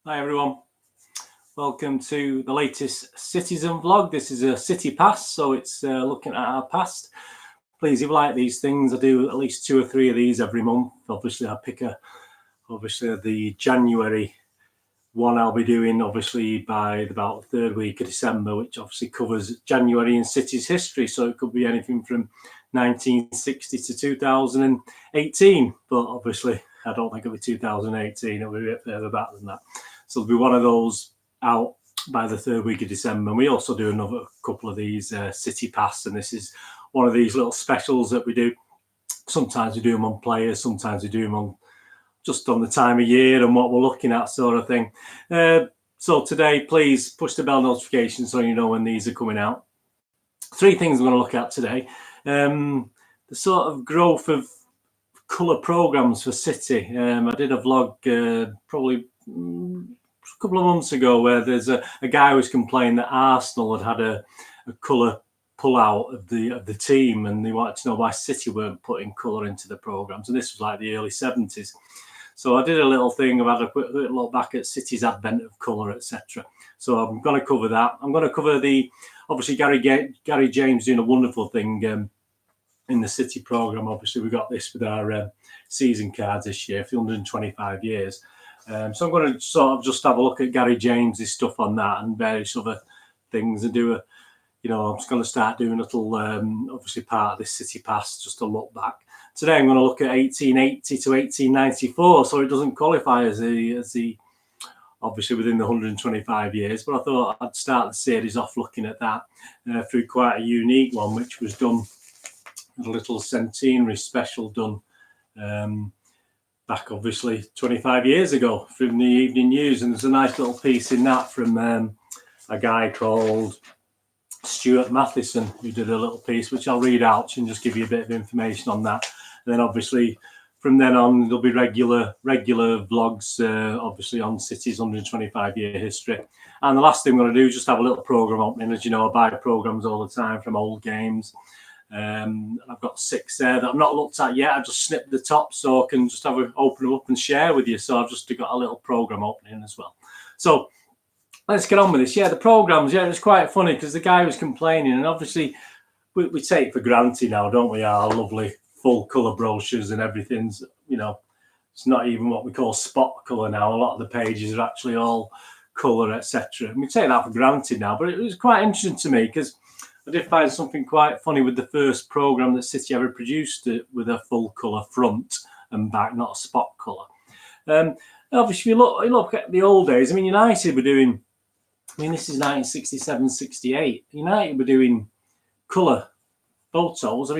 Hi everyone, welcome to the latest Citizen vlog. This is a city past, so it's looking at our past. Please, if you like these things, I do at least 2 or 3 of these every month. Obviously I pick the January one I'll be doing obviously by about the 3rd week of December, which obviously covers January in city's history. So it could be anything from 1960 to 2018, but obviously I don't think it'll be 2018, it'll be a bit further back than that. So there'll be one of those out by the 3rd week of December. And we also do another couple of these city pass, and this is one of these little specials that we do. Sometimes we do them on players, sometimes we do them on just on the time of year and what we're looking at, sort of thing. So today, please push the bell notification so you know when these are coming out. 3 things I'm going to look at today. The sort of growth of colour programmes for City. I did a vlog probably a couple of months ago where there's a guy who was complaining that Arsenal had a colour pull out of the team, and they wanted to know why City weren't putting colour into the programmes. And this was like the early 70s. So I did a little thing about a quick look back at City's advent of colour, etc. So I'm going to cover that. I'm going to cover obviously Gary James doing a wonderful thing in the City programme. Obviously we got this with our season cards this year for 125 years. So I'm going to sort of just have a look at Gary James's stuff on that and various other things, and do I'm just going to start doing a little, obviously part of this City Pass, just to look back. Today I'm going to look at 1880 to 1894, so it doesn't qualify as the obviously within the 125 years, but I thought I'd start the series off looking at that through quite a unique one, which was done, a little centenary special done back obviously 25 years ago from the Evening News. And there's a nice little piece in that from a guy called Stuart Matheson, who did a little piece which I'll read out and just give you a bit of information on that. And then obviously from then on there'll be regular vlogs obviously on City's 125-year history. And the last thing I'm going to do is just have a little programme opening. As you know, I buy programmes all the time from old games. I've got 6 there that I've not looked at yet. I just snipped the top so I can just open them up and share with you. So I've just got a little programme opening as well. So let's get on with this. Yeah, the programmes, yeah, it's quite funny because the guy was complaining, and obviously we take for granted now, don't we, our lovely full colour brochures and everything's, it's not even what we call spot colour now. A lot of the pages are actually all colour, etc. And we take that for granted now, but it was quite interesting to me because I did find something quite funny with the first programme that City ever produced with a full colour front and back, not a spot colour. Obviously, if you look at the old days, United were doing, this is 1967-68. United were doing colour photos.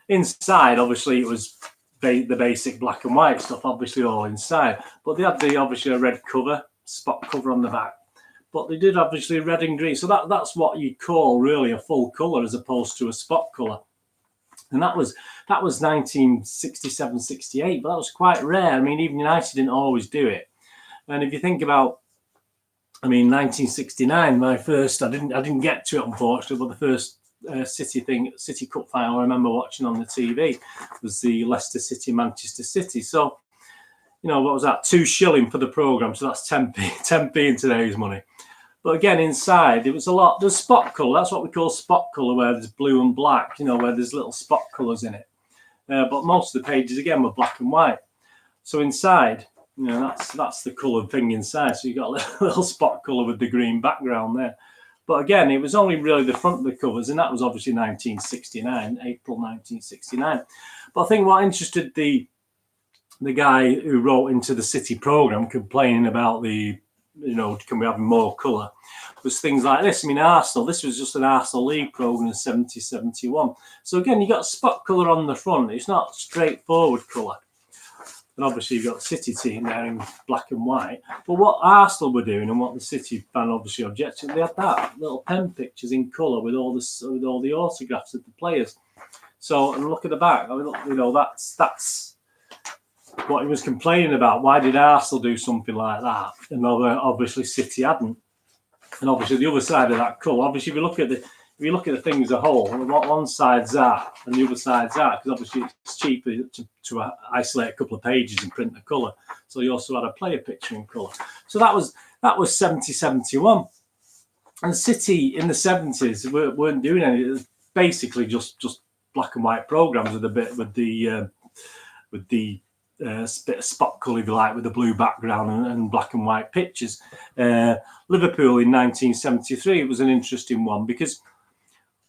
Inside, obviously, it was the basic black and white stuff, obviously all inside. But they had obviously a red cover, spot cover on the back. But they did obviously red and green. So that's what you'd call really a full colour as opposed to a spot colour. And that was 1967-68, but that was quite rare. Even United didn't always do it. And if you think about, 1969, my first, I didn't get to it unfortunately, but the first City Cup final I remember watching on the TV was the Leicester City Manchester City. So, what was that? 2 shilling for the programme, so that's 10p in today's money. But again, inside it was there's spot colour. That's what we call spot colour, where there's blue and black, where there's little spot colours in it. But most of the pages again were black and white. So inside, that's the colour thing inside. So you got a little spot colour with the green background there. But again, it was only really the front of the covers, and that was obviously 1969, April 1969. But I think what interested the guy who wrote into the City programme complaining about can we have more colour, was things like this. Arsenal, this was just an Arsenal League programme in 70-71. So again, you got spot colour on the front. It's not straightforward colour. And obviously you've got the City team there in black and white. But what Arsenal were doing and what the City fan obviously objected, they had that little pen pictures in colour with all the autographs of the players. So, and look at the back. That's what he was complaining about. Why did Arsenal do something like that? And obviously City hadn't. And obviously the other side of that colour, obviously if you look at if you look at the thing as a whole, what one side's that and the other side's that, because obviously it's cheaper to isolate a couple of pages and print the colour. So you also had a player picture in colour. So that was 70-71. And City in the 70s weren't doing any. It was basically just black and white programs with the bit of spot colour, if you like, with the blue background and black and white pictures. Liverpool in 1973 was an interesting one, because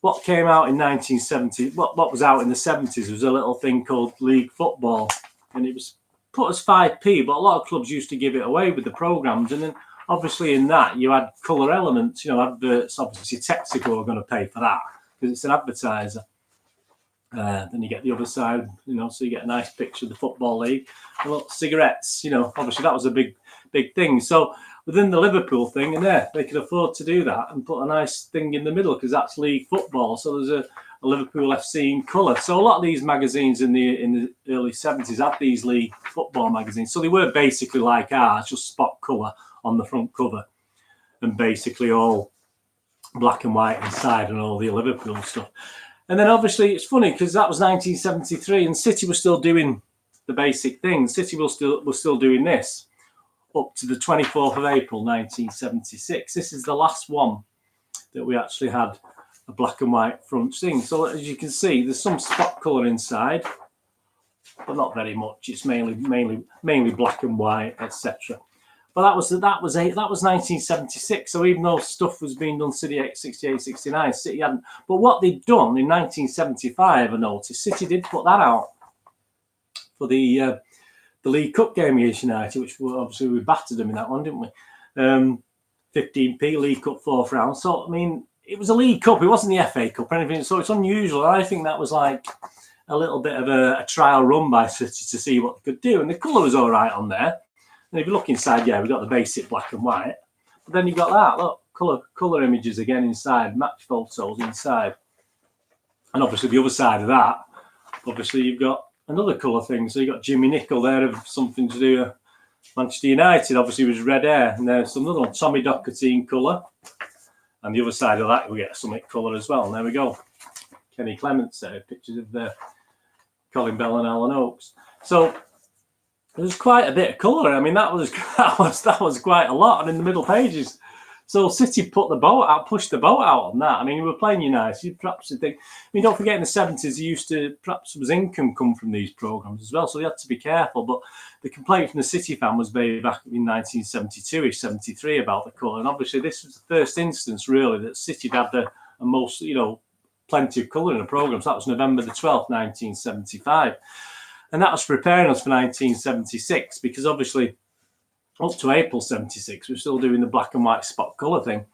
what came out in 1970, what was out in the 70s was a little thing called league football, and it was put as 5p, but a lot of clubs used to give it away with the programs. And then obviously in that you had colour elements, adverts. Obviously Texaco are going to pay for that because it's an advertiser. Then you get the other side, so you get a nice picture of the Football League. And look, cigarettes, obviously that was a big thing. So within the Liverpool thing, and they could afford to do that and put a nice thing in the middle, because that's league football. So there's a Liverpool FC in colour. So a lot of these magazines in the early 70s had these league football magazines. So they were basically like ours, just spot colour on the front cover, and basically all black and white inside, and all the Liverpool stuff. And then obviously it's funny because that was 1973 and City was still doing the basic things. City was still doing this up to the 24th of April 1976. This is the last one that we actually had a black and white front thing. So as you can see, there's some spot colour inside, but not very much. It's mainly black and white, etc. But that was 1976. So even though stuff was being done, City 68, 69, City hadn't. But what they'd done in 1975, I noticed, City did put that out for the League Cup game against United, which obviously we battered them in that one, didn't we? 15p League Cup 4th round. So I mean, it was a League Cup. It wasn't the FA Cup or anything. So it's unusual. I think that was like a little bit of a trial run by City to see what they could do, and the colour was all right on there. And if you look inside, we've got the basic black and white. But then you've got that, look, colour images again inside, match photos inside. And obviously the other side of that, obviously you've got another colour thing. So you've got Jimmy Nicol there of something to do with Manchester United, obviously with red hair. And there's another one, Tommy Docherty in colour. And the other side of that, we get some colour as well. And there we go. Kenny Clements there, pictures of Colin Bell and Alan Oakes. So there was quite a bit of colour. I mean, that was quite a lot. And in the middle pages, so City pushed the boat out on that. I mean, we were playing United. Perhaps you think. I mean, don't forget in the 70s, perhaps there was income come from these programs as well. So they had to be careful. But the complaint from the City fan was made back in 1972-ish, 73 about the colour. And obviously, this was the first instance really that City had the most, plenty of colour in the programme. So that was November the 12th, 1975. And that was preparing us for 1976, because obviously up to April 76, we're still doing the black and white spot colour thing.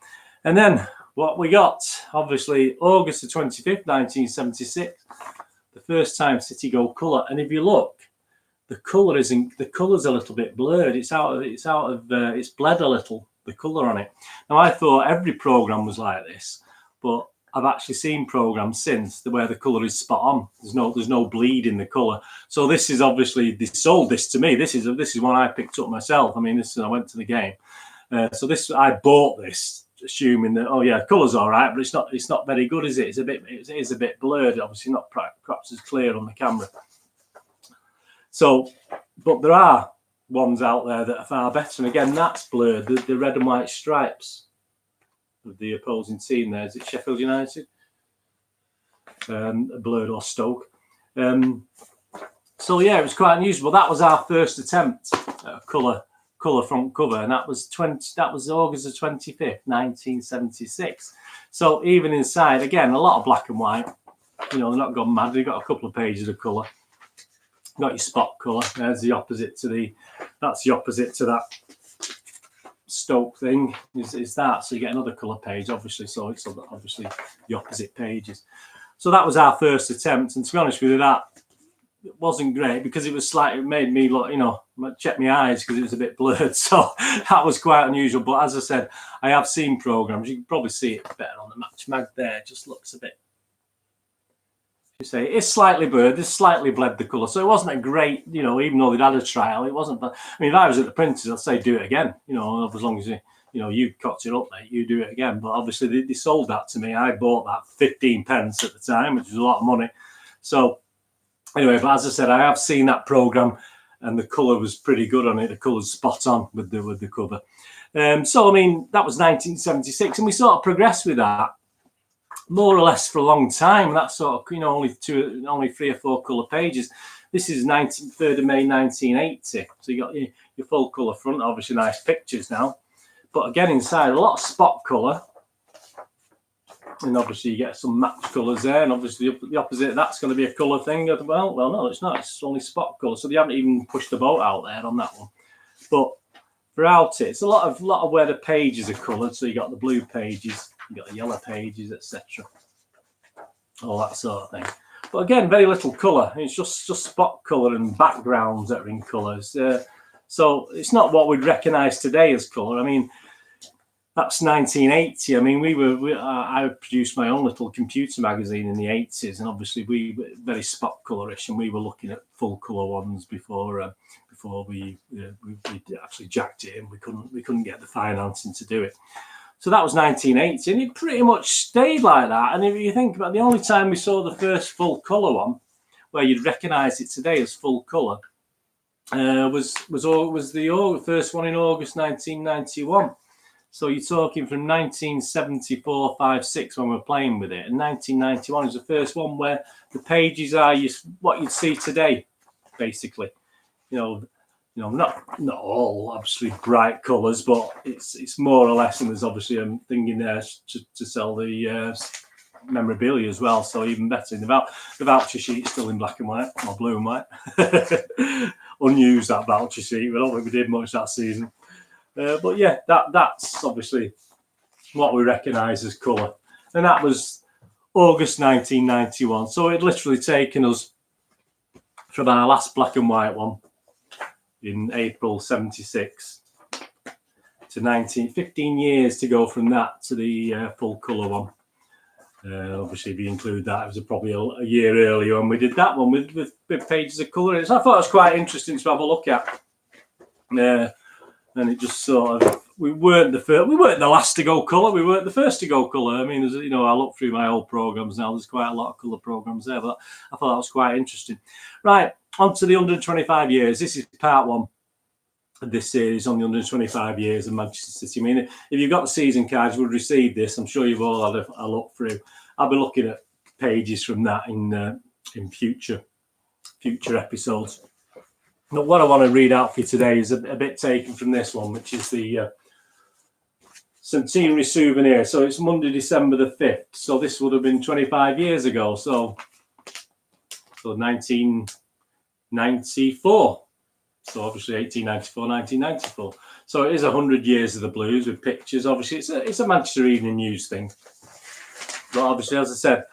And then what we got, obviously, August the 25th, 1976, the first time City go colour. And if you look, the colour's a little bit blurred. It's bled a little, the colour on it. Now, I thought every programme was like this, but I've actually seen programs since where the colour is spot on. There's no bleed in the colour. So this is obviously, they sold this to me. This is one I picked up myself. I mean, I went to the game. So I bought this assuming that colour's all right, but it's not very good, is it? It is a bit blurred. Obviously, not perhaps as clear on the camera. So, but there are ones out there that are far better. And again, that's blurred. The red and white stripes of the opposing team there. Is it Sheffield United? Blurred or Stoke. So yeah, it was quite unusual. That was our first attempt at a colour front cover, and that was August the 25th, 1976. So even inside, again, a lot of black and white. They're not gone mad. They've got a couple of pages of colour. Got your spot colour. There's the opposite to that's the opposite to that Stoke thing is that. So you get another colour page, obviously. So it's obviously the opposite pages. So that was our first attempt, and to be honest with you, that it wasn't great because it made me look, check my eyes because it was a bit blurred. So that was quite unusual. But as I said, I have seen programs. You can probably see it better on the Match Mag there. It just looks a bit. You say it's slightly blurred. It's slightly bled the colour, so it wasn't a great, even though they'd had a trial, it wasn't. But I mean, if I was at the printers, I'd say do it again. As long as you know, you cocked it up, mate, you do it again. But obviously they sold that to me. I bought that 15 pence at the time, which was a lot of money. So anyway, but as I said, I have seen that programme, and the colour was pretty good on it. The colour's spot on with the cover. So I mean, that was 1976, and we sort of progressed with that more or less for a long time. That sort of, you know, only 3 or 4 colour pages. This is 3rd of May 1980. So you got your full colour front, obviously nice pictures now. But again, inside a lot of spot colour. And obviously you get some match colours there. And obviously the opposite, that's going to be a colour thing. Well, no, it's not. It's only spot colour. So they haven't even pushed the boat out there on that one. But throughout it, it's a lot of where the pages are coloured. So you got the blue pages, you got the yellow pages, etc. All that sort of thing. But again, very little colour. It's just spot colour and backgrounds that are in colours. So it's not what we'd recognise today as colour. I mean, that's 1980. I mean, I produced my own little computer magazine in the 80s, and obviously we were very spot colourish, and we were looking at full colour ones before we actually jacked it in. We couldn't get the financing to do it. So that was 1980, and it pretty much stayed like that. And if you think about the only time we saw the first full colour one, where you'd recognise it today as full colour, was the first one in August 1991. So you're talking from 1974, 5, 6 when we're playing with it, and 1991 is the first one where the pages are what you'd see today, basically. You know, not all obviously bright colours, but it's more or less, and there's obviously a thing in there to sell the memorabilia as well. So even better, the voucher sheet's still in black and white, or blue and white. Unused, that voucher sheet. I don't think we did much that season. But yeah, that's obviously what we recognise as colour. And that was August 1991. So it literally taken us from our last black and white one in April 76 to 15 years to go from that to the full colour one. Obviously, if you include that, it was probably a year earlier when we did that one with pages of colour. So I thought it was quite interesting to have a look at. And it just sort of, we weren't the last to go colour, we weren't the first to go colour. I mean, you know, I look through my old programmes now, there's quite a lot of colour programmes there, but I thought that was quite interesting. Right, on to the 125 years. This is part 1 of this series on the 125 years of Manchester City. I mean, if you've got the season cards, you would receive this. I'm sure you've all had a look through. I'll be looking at pages from that in future episodes. But what I want to read out for you today is a bit taken from this one, which is the centenary souvenir. So it's Monday, December the 5th. So this would have been 25 years ago. So 1994. So obviously 1894, 1994. So it is 100 years of the Blues with pictures. Obviously, it's a Manchester Evening News thing. But obviously, as I said,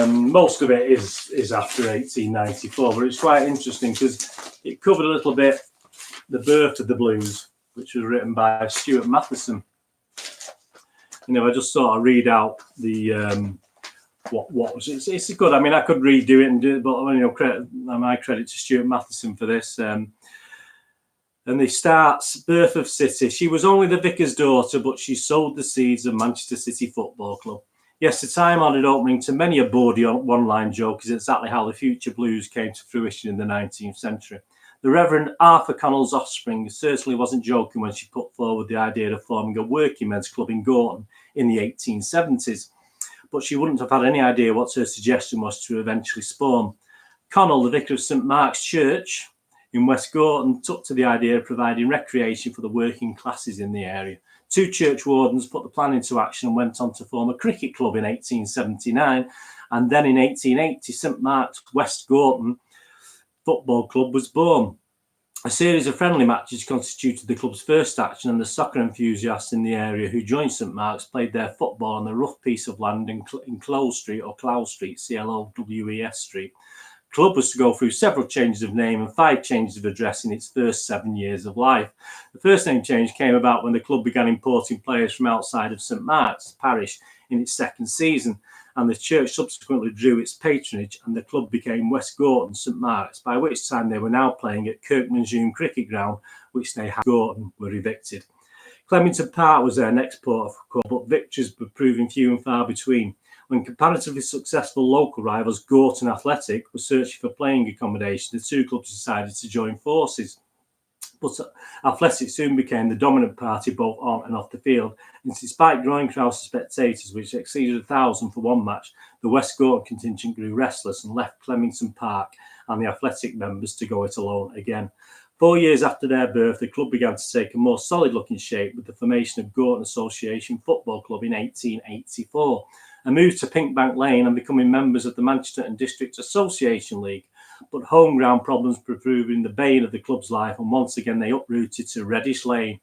most of it is after 1894. But it's quite interesting because it covered a little bit the birth of the Blues, which was written by Stuart Matheson. You know, I just sort of read out the what was it? It's good. I mean, I could redo it and do it, but you know, my credit to Stuart Matheson for this. And they starts birth of City. She was only the vicar's daughter, but she sowed the seeds of Manchester City Football Club. Yes, the time-honoured opening to many a bawdy one-line joke is exactly how the future Blues came to fruition in the 19th century. The Reverend Arthur Connell's offspring certainly wasn't joking when she put forward the idea of forming a working men's club in Gorton in the 1870s. But she wouldn't have had any idea what her suggestion was to eventually spawn. Connell, the vicar of St Mark's Church in West Gorton, took to the idea of providing recreation for the working classes in the area. 2 church wardens put the plan into action and went on to form a cricket club in 1879. And then in 1880, St Mark's West Gorton Football Club was born. A series of friendly matches constituted the club's first action, and the soccer enthusiasts in the area who joined St Mark's played their football on the rough piece of land in Clowes Street, or Clowes Street, Clowes Street. The club was to go through several changes of name and 5 changes of address in its first 7 years of life. The first name change came about when the club began importing players from outside of St Mark's parish in its second season, and the church subsequently drew its patronage, and the club became West Gorton St Mark's, by which time they were now playing at Kirkman's Hume Cricket Ground, which they had. Gorton were evicted. Clementon Park was their next port of call, but victories were proving few and far between. When comparatively successful local rivals Gorton Athletic were searching for playing accommodation, the two clubs decided to join forces. But Athletic soon became the dominant party both on and off the field, and despite growing crowds of spectators, which exceeded 1,000 for one match, the West Gorton contingent grew restless and left Clementon Park and the Athletic members to go it alone again. 4 years after their birth, the club began to take a more solid-looking shape with the formation of Gorton Association Football Club in 1884, a move to Pinkbank Lane and becoming members of the Manchester and District Association League. But home ground problems were proving the bane of the club's life, and once again they uprooted to Reddish Lane.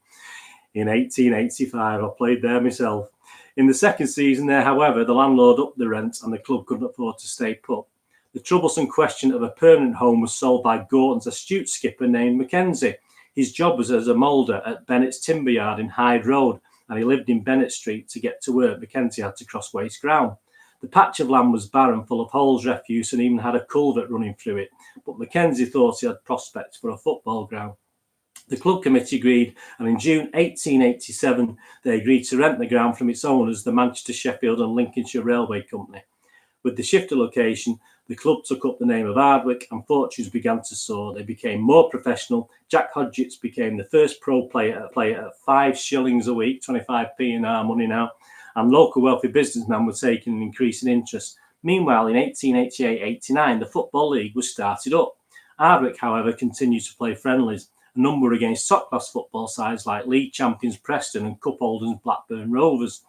In 1885, I played there myself. In the second season there, however, the landlord upped the rent and the club couldn't afford to stay put. The troublesome question of a permanent home was solved by Gorton's astute skipper named Mackenzie. His job was as a moulder at Bennett's Timber Yard in Hyde Road, and he lived in Bennett Street. To get to work, Mackenzie had to cross waste ground. The patch of land was barren, full of holes, refuse, and even had a culvert running through it, but Mackenzie thought he had prospects for a football ground. The club committee agreed, and in June 1887, they agreed to rent the ground from its owners, the Manchester, Sheffield and Lincolnshire Railway Company. With the shift of location, the club took up the name of Ardwick and fortunes began to soar. They became more professional. Jack Hodgetts became the first pro player at 5 shillings a week, 25p in our money now, and local wealthy businessmen were taking an increasing interest. Meanwhile, in 1888-89, the Football League was started up. Ardwick, however, continued to play friendlies, a number against top-class football sides like league champions Preston and cup holders Blackburn Rovers.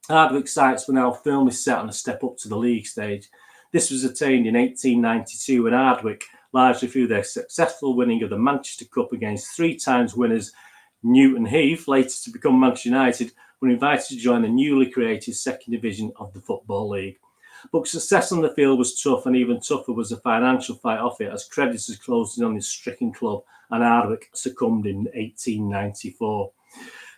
Ardwick's sights were now firmly set on a step up to the league stage. This was attained in 1892 when Ardwick, largely through their successful winning of the Manchester Cup against 3 times winners Newton Heath, later to become Manchester United, were invited to join the newly created second division of the Football League. But success on the field was tough, and even tougher was the financial fight off it as creditors closed in on this stricken club, and Ardwick succumbed in 1894.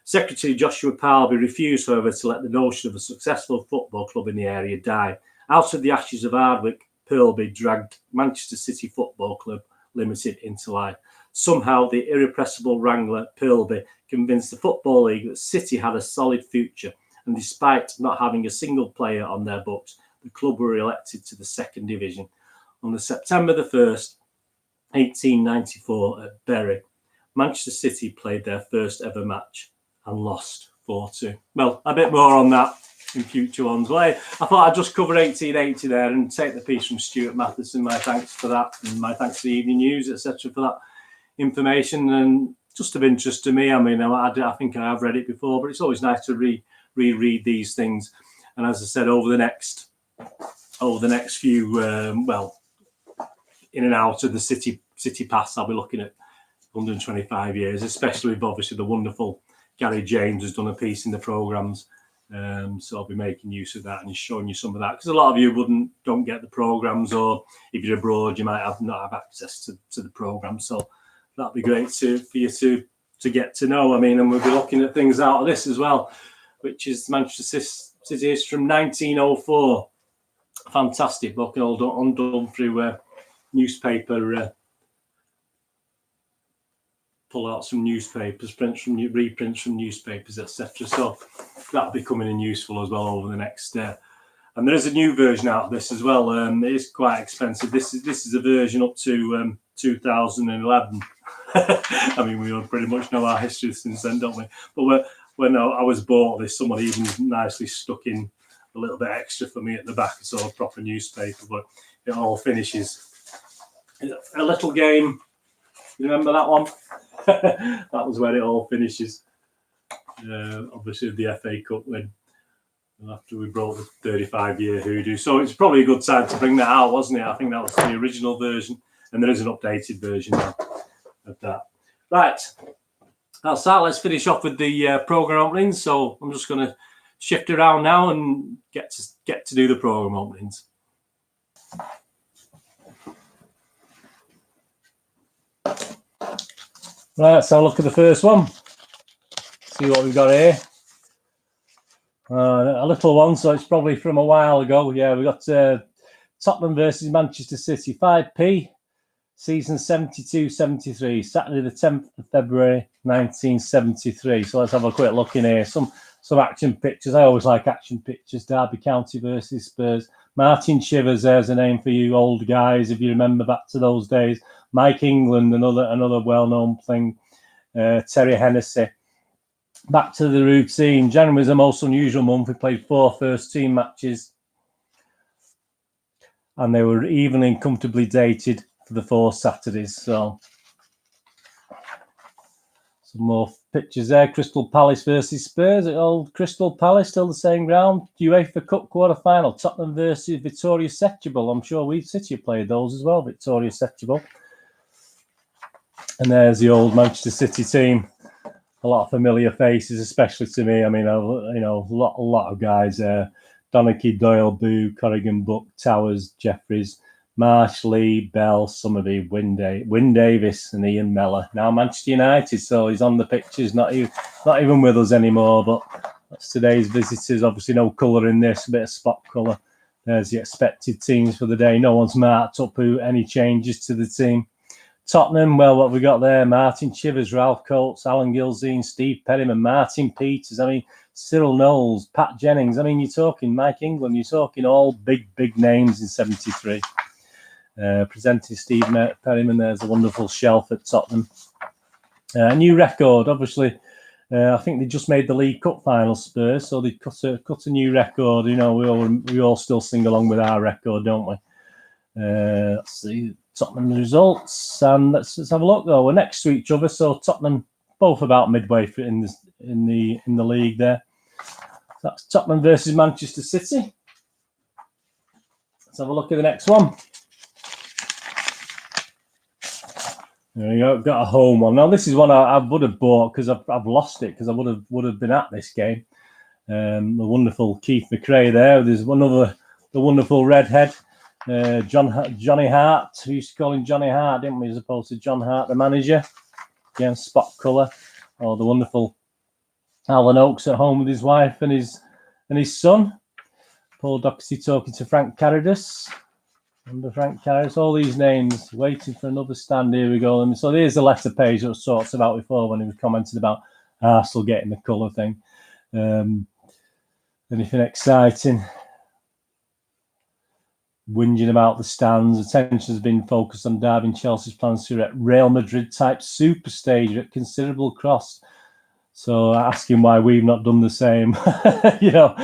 Secretary Joshua Palby refused, however, to let the notion of a successful football club in the area die. Out of the ashes of Ardwick, Purlby dragged Manchester City Football Club Limited into life. Somehow, the irrepressible wrangler Purlby convinced the Football League that City had a solid future, and despite not having a single player on their books, the club were elected to the second division. On the September the 1st, 1894 at Bury, Manchester City played their first ever match and lost 4-2. Well, a bit more on that in future ones. Well, I thought I'd just cover 1880 there and take the piece from Stuart Matheson. My thanks for that, and my thanks to the Evening News, etc., for that information, and just of interest to me. I mean, I think I have read it before, but it's always nice to reread these things. And as I said, over the next few, in and out of the city pass, I'll be looking at 125 years, especially with obviously the wonderful Gary James has done a piece in the programmes. So I'll be making use of that and showing you some of that, because a lot of you don't get the programmes, or if you're abroad, you might not have access to the programme. So that'd be great for you to get to know. I mean, and we'll be looking at things out of this as well, which is Manchester City history from 1904. Fantastic book, and all undone through newspaper. Pull out some newspapers, reprints from newspapers, etc. So that'll be coming in useful as well over the next. And there is a new version out of this as well. It is quite expensive. This is a version up to 2011. I mean, we all pretty much know our history since then, don't we? But when I was bought this, somebody even nicely stuck in a little bit extra for me at the back, so a proper newspaper. But it all finishes. A little game. You remember that one? That was where it all finishes. Obviously, the FA Cup win after we broke the 35-year hoodoo. So it's probably a good time to bring that out, wasn't it? I think that was the original version, and there is an updated version now of that. Right, that's that. Let's finish off with the programme openings. So I'm just going to shift around now and get to do the programme openings. Right, let's have a look at the first one. See what we've got here. A little one, so it's probably from a while ago. Yeah, we've got Tottenham versus Manchester City, 5p. Season 72-73, Saturday the 10th of February 1973. So let's have a quick look in here. Some action pictures. I always like action pictures. Derby County versus Spurs. Martin Chivers, there's a name for you old guys, if you remember back to those days. Mike England, another well-known thing. Terry Hennessy. Back to the routine. January was the most unusual month. We played 4 first-team matches. And they were evenly and comfortably dated for the 4 Saturdays. So some more pictures there. Crystal Palace versus Spurs at Old Crystal Palace, still the same ground. UEFA Cup quarter-final, Tottenham versus Victoria Setúbal. I'm sure we City played those as well, Victoria Setúbal. And there's the old Manchester City team. A lot of familiar faces, especially to me. I mean, you know, a lot of guys there. Donachie, Doyle, Boo, Corrigan, Buck, Towers, Jeffries, Marsh, Lee, Bell, Summerby, Wyn Davis, and Ian Mellor. Now Manchester United, so he's on the pictures, not even with us anymore. But that's today's visitors. Obviously, no colour in this, a bit of spot colour. There's the expected teams for the day. No one's marked up any changes to the team. Tottenham, well, what we got there? Martin Chivers, Ralph Coates, Alan Gilzine, Steve Perryman, Martin Peters. I mean, Cyril Knowles, Pat Jennings. I mean, you're talking Mike England. You're talking all big names in 73. Presenting Steve Perryman. There's a wonderful shelf at Tottenham. A new record, obviously. I think they just made the League Cup final, Spurs, so they cut a new record. You know, we all still sing along with our record, don't we? Let's see Tottenham results, and let's have a look though. We're next to each other, so Tottenham both about midway in the league there. That's Tottenham versus Manchester City. Let's have a look at the next one. There you go, got a home one. Now this is one I would have bought because I've lost it because I would have been at this game. The wonderful Keith McRae there. There's the wonderful redhead. Johnny Hart, we used to call him Johnny Hart, didn't we, as opposed to John Hart, the manager. Again, spot colour. Oh, the wonderful Alan Oakes at home with his wife and his son. Paul Doherty talking to Frank Carradus. Under Frank Carradus, all these names waiting for another stand. Here we go. So there's the letter page that was talked about before when he was commenting about Arsenal getting the colour thing. Anything exciting? Whinging about the stands. Attention has been focused on Derby and Chelsea's plans to erect Real Madrid type super stage at considerable cost. So asking why we've not done the same. You know,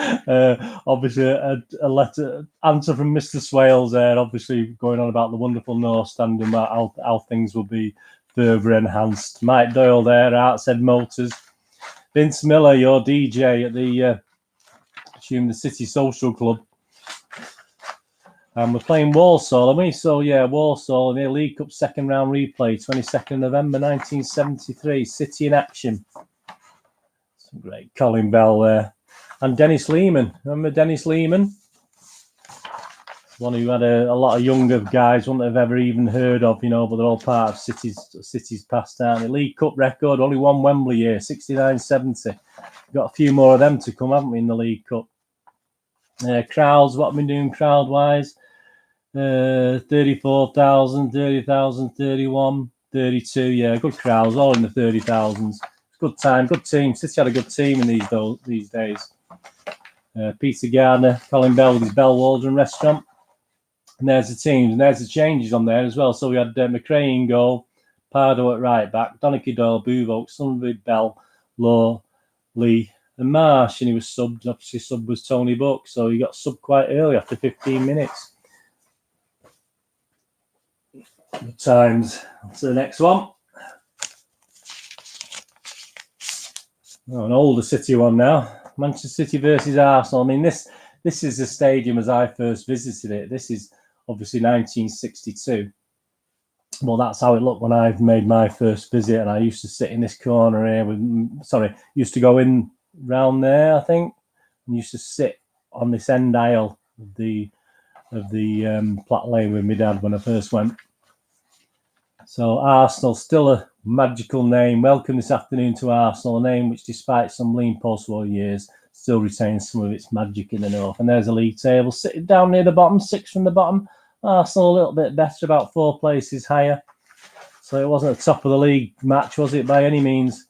obviously a letter answer from Mr. Swales there, obviously going on about the wonderful North Stand and how things will be further enhanced. Mike Doyle there, Art's Motors. Vince Miller, your DJ at the the City Social Club. And we're playing Walsall, aren't we? So, yeah, Walsall in the League Cup second round replay, 22nd November 1973. City in action. Some great Colin Bell there. And Dennis Lehman. Remember Dennis Lehman? One who had a lot of younger guys wouldn't have ever even heard of, you know, but they're all part of City's past, aren't they? League Cup record, only one Wembley year, 69-70. Got a few more of them to come, haven't we, in the League Cup? Crowds, what have we been doing crowd-wise? 34,000, 30,000, 31, 32. Yeah, good crowds, all in the 30,000s. Good time, good team. City had a good team in these days. Peter Gardner, Colin Bell with his Bell Waldron restaurant. And there's the teams, and there's the changes on there as well. So we had McRae in goal, Pardo at right back, Donachie, Doyle, Bouvoke, Sunderland, Bell, Law, Lee, and Marsh, and he was subbed. Obviously, sub was Tony Buck, so he got subbed quite early after 15 minutes. Good times. To the next one. Oh, an older City one now. Manchester City versus Arsenal. I mean, this is the stadium as I first visited it. This is obviously 1962. Well, that's how it looked when I made my first visit, and I used to sit in this corner here used to go in round there, I think, and used to sit on this end aisle of the Platt Lane with my dad when I first went. So Arsenal, still a magical name. Welcome this afternoon to Arsenal, a name which, despite some lean post-war years, still retains some of its magic in the north. And there's a league table sitting down near the bottom, 6 from the bottom. Arsenal a little bit better, about 4 places higher. So it wasn't a top of the league match, was it, by any means?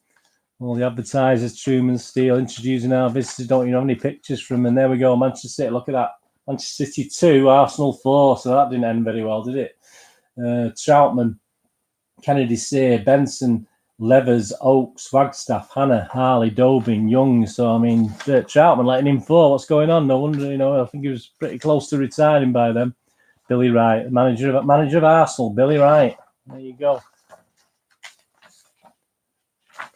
All the advertisers, Truman Steele, introducing our visitors. Don't you have any pictures from them? And there we go, Manchester City. Look at that. Manchester City 2, Arsenal 4. So that didn't end very well, did it? Troutman, Kennedy, Sayre, Benson, Levers, Oakes, Wagstaff, Hannah, Harley, Dobin, Young. So, I mean, Troutman letting him fall. What's going on? No wonder, I think he was pretty close to retiring by then. Billy Wright, manager of Arsenal, Billy Wright. There you go.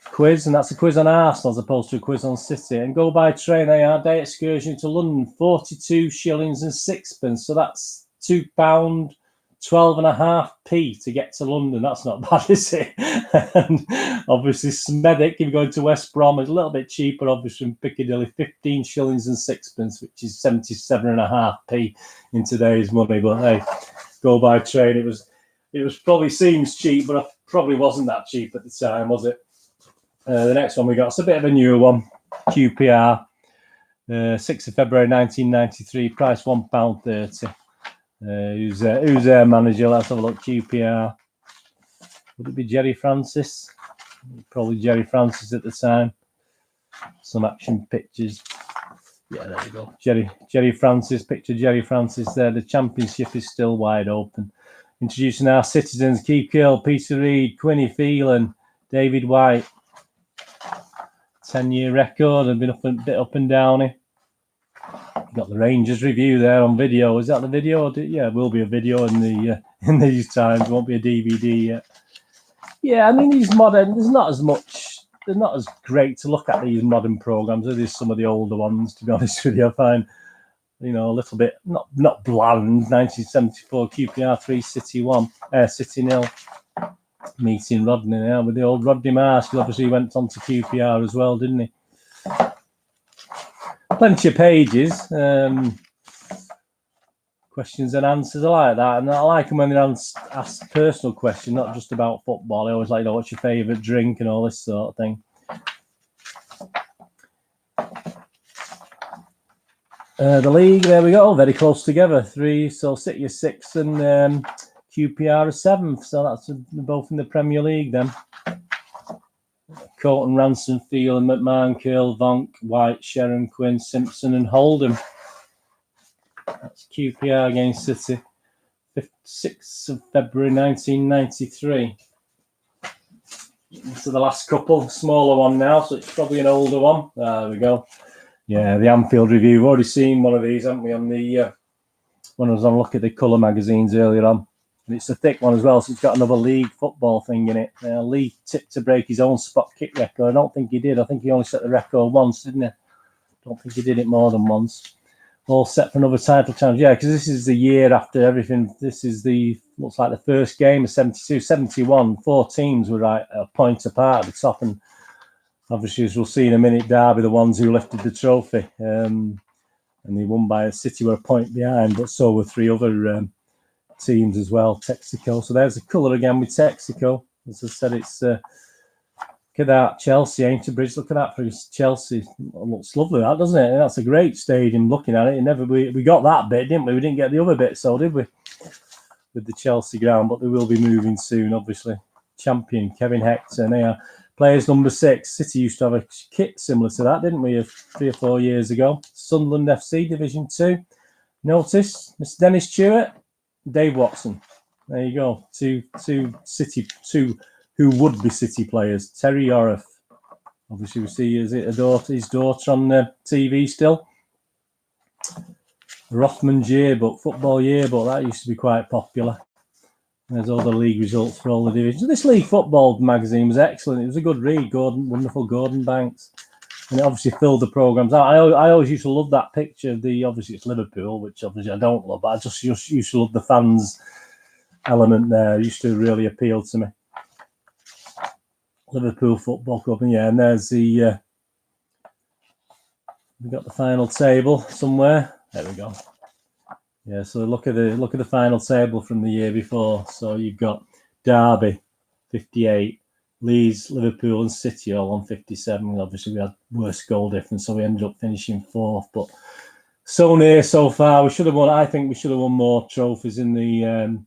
Quiz, and that's a quiz on Arsenal as opposed to a quiz on City. And go by train, they are day excursion to London, 42 shillings and sixpence. So that's £2, 12.5p to get to London. That's not bad, is it? And obviously, Smethwick, if you're going to West Brom, is a little bit cheaper, obviously, from Piccadilly, 15 shillings and sixpence, which is 77.5p in today's money. But hey, go by train. It was probably seems cheap, but it probably wasn't that cheap at the time, was it? The next one we got, it's a bit of a newer one, QPR, 6th of February 1993, price £1.30. Who's their manager? Let's have a look. QPR. Would it be Jerry Francis? Probably Jerry Francis at the time. Some action pictures. Yeah, there we go. Jerry Francis, picture Jerry Francis there. The championship is still wide open. Introducing our citizens: Keith Curl, Peter Reid, Quinny Phelan, David White. 10-year record, and been a bit up and downy. Got the Rangers review there on video. Is that the video? Yeah, it will be a video in these times. It won't be a DVD yet. Yeah, I mean, these modern, there's not as much. They're not as great to look at, these modern programs. There's some of the older ones, to be honest with you. I find, a little bit not bland. 1974 QPR 3, City 1, City 0. Meeting Rodney now with the old Rodney Marsh. Obviously, he went on to QPR as well, didn't he? Plenty of pages, questions and answers. I like that, and I like them when they're asked personal questions, not just about football. I always like, what's your favourite drink and all this sort of thing. The league, there we go, very close together. 3, so City are 6th and QPR are 7th, so that's both in the Premier League then. Horton, Ransom, Phelan, McMahon, Curl, Vonk, White, Sharon, Quinn, Simpson and Holden. That's QPR against City. 6th of February 1993. So the last couple, smaller one now, so it's probably an older one. There we go. Yeah, the Anfield review. We've already seen one of these, haven't we, on the when I was on a look at the colour magazines earlier on. And it's a thick one as well, so it's got another league football thing in it. Lee tipped to break his own spot kick record. I don't think he did. I think he only set the record once, didn't he? I don't think he did it more than once. All set for another title challenge. Yeah, because this is the year after everything. This is looks like the first game of 72, 71. 4 teams were right a point apart at the top. And obviously, as we'll see in a minute, Derby, the ones who lifted the trophy. And they won by a City were a point behind, but so were 3 other teams as well. Texaco. So there's the colour again with Texaco. As I said, it's look at that, Chelsea, Aintree Bridge. Look at that for Chelsea. It looks lovely, that, doesn't it? And that's a great stadium. Looking at it, we got that bit, didn't we? We didn't get the other bit, so did we? With the Chelsea ground, but they will be moving soon, obviously. Champion Kevin Hector. And they are players number 6. City used to have a kit similar to that, didn't we? 3 or 4 years ago. Sunderland FC Division 2. Notice Mr. Dennis Stewart, Dave Watson. There you go. Two City, 2 who would be City players. Terry Orriff. Obviously, we see his daughter on TV still. Rothman's yearbook, football yearbook, that used to be quite popular. There's all the league results for all the divisions. This league football magazine was excellent. It was a good read. Wonderful Gordon Banks. And it obviously filled the programmes out. I always used to love that picture of obviously it's Liverpool, which obviously I don't love, but I just used to love the fans element there. It used to really appeal to me. Liverpool Football Club, and yeah, and there's we've got the final table somewhere. There we go. Yeah, so look at the final table from the year before. So you've got Derby, 58, Leeds, Liverpool, and City all on 57. Obviously, we had worse goal difference, so we ended up finishing 4th. But so near so far. We should have won. I think we should have won more trophies in the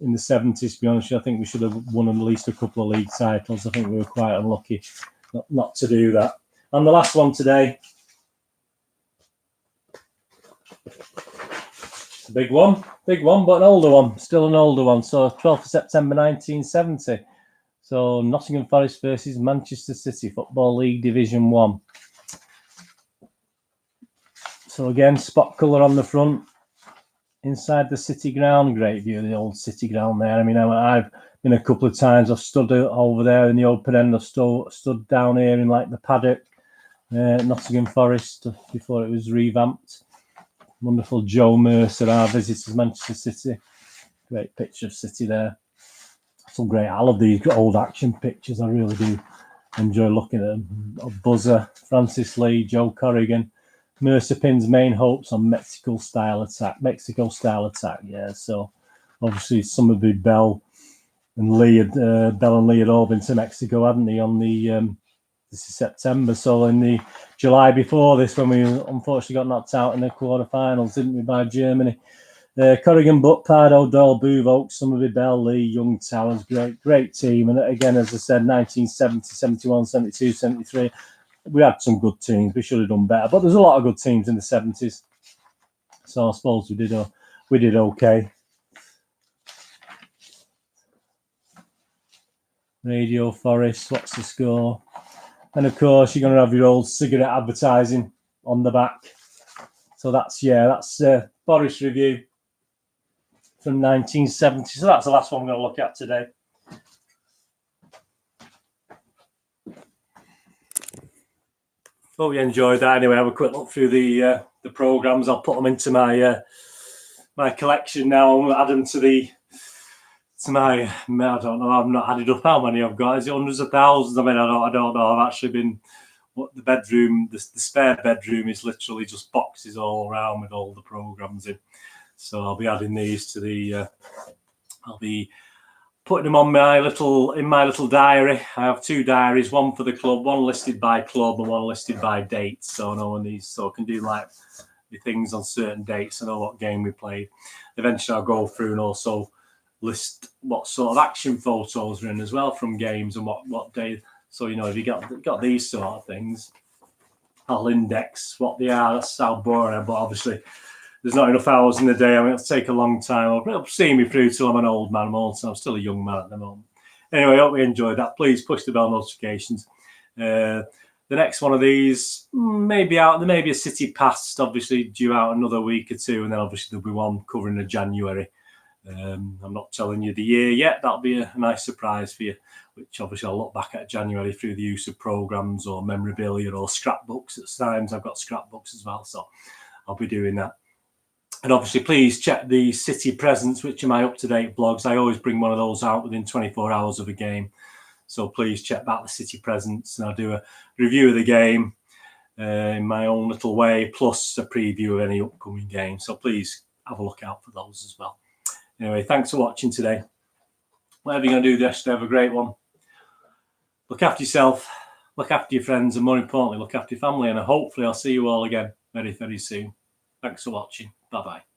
70s. To be honest, I think we should have won at least a couple of league titles. I think we were quite unlucky not to do that. And the last one today, it's a big one, but an older one, still an older one. So 12th of September 1970. So Nottingham Forest versus Manchester City, Football League Division 1. So again, spot colour on the front. Inside the City ground, great view of the old City ground there. I mean, I've been a couple of times. I've stood over there in the open end. I've stood down here in like the paddock, Nottingham Forest, before it was revamped. Wonderful Joe Mercer, our visitors, Manchester City. Great picture of City there. Some great. I love these old action pictures. I really do enjoy looking at them. Buzzer, Francis Lee, Joe Corrigan. Mercer pins main hopes on Mexico style attack. Yeah. So obviously Summerby, Bell and Lee had all been to Mexico, hadn't they? On the this is September. So in the July before this, when we unfortunately got knocked out in the quarterfinals, didn't we, by Germany? Corrigan, Buck, Pardo, Doyle, Booth, Oaks, Summerby, Bell, Lee, Young, Towers, great team. And again, as I said, 1970, 71, 72, 73. We had some good teams. We should have done better, but there's a lot of good teams in the 70s. So I suppose we did okay. Radio Forest, what's the score? And of course, you're going to have your old cigarette advertising on the back. So that's Forest Review from 1970. So that's the last one we're going to look at today. Hope you enjoyed that. Anyway, have a quick look through the programs. I'll put them into my my collection now and add them to my. I don't know. I've not added up how many I've got. Is it hundreds of thousands? I mean, I don't know. I've actually been. What the bedroom, the spare bedroom is literally just boxes all around with all the programs in. So I'll be adding these to the. I'll be putting them on in my little diary. I have two diaries, one for the club, one listed by club and one listed by dates. So I know when I can do like the things on certain dates. I know what game we played. Eventually I'll go through and also list what sort of action photos are in as well from games and what day. So if you got these sort of things, I'll index what they are. That's how boring, but obviously there's not enough hours in the day. I mean, it'll take a long time. It'll see me through till I'm an old man. I'm still a young man at the moment. Anyway, I hope you enjoyed that. Please push the bell notifications. The next one of these maybe out. There may be a City Past, obviously due out another week or two, and then obviously there'll be one covering the January. I'm not telling you the year yet. That'll be a nice surprise for you, which obviously I'll look back at January through the use of programs or memorabilia or scrapbooks. At times I've got scrapbooks as well, so I'll be doing that. And obviously, please check the City Presents, which are my up-to-date blogs. I always bring one of those out within 24 hours of a game. So please check back the City Presents, and I'll do a review of the game in my own little way, plus a preview of any upcoming game. So please have a look out for those as well. Anyway, thanks for watching today. Whatever you're going to do this, have a great one. Look after yourself, look after your friends, and more importantly, look after your family. And hopefully I'll see you all again very, very soon. Thanks for watching. Bye-bye.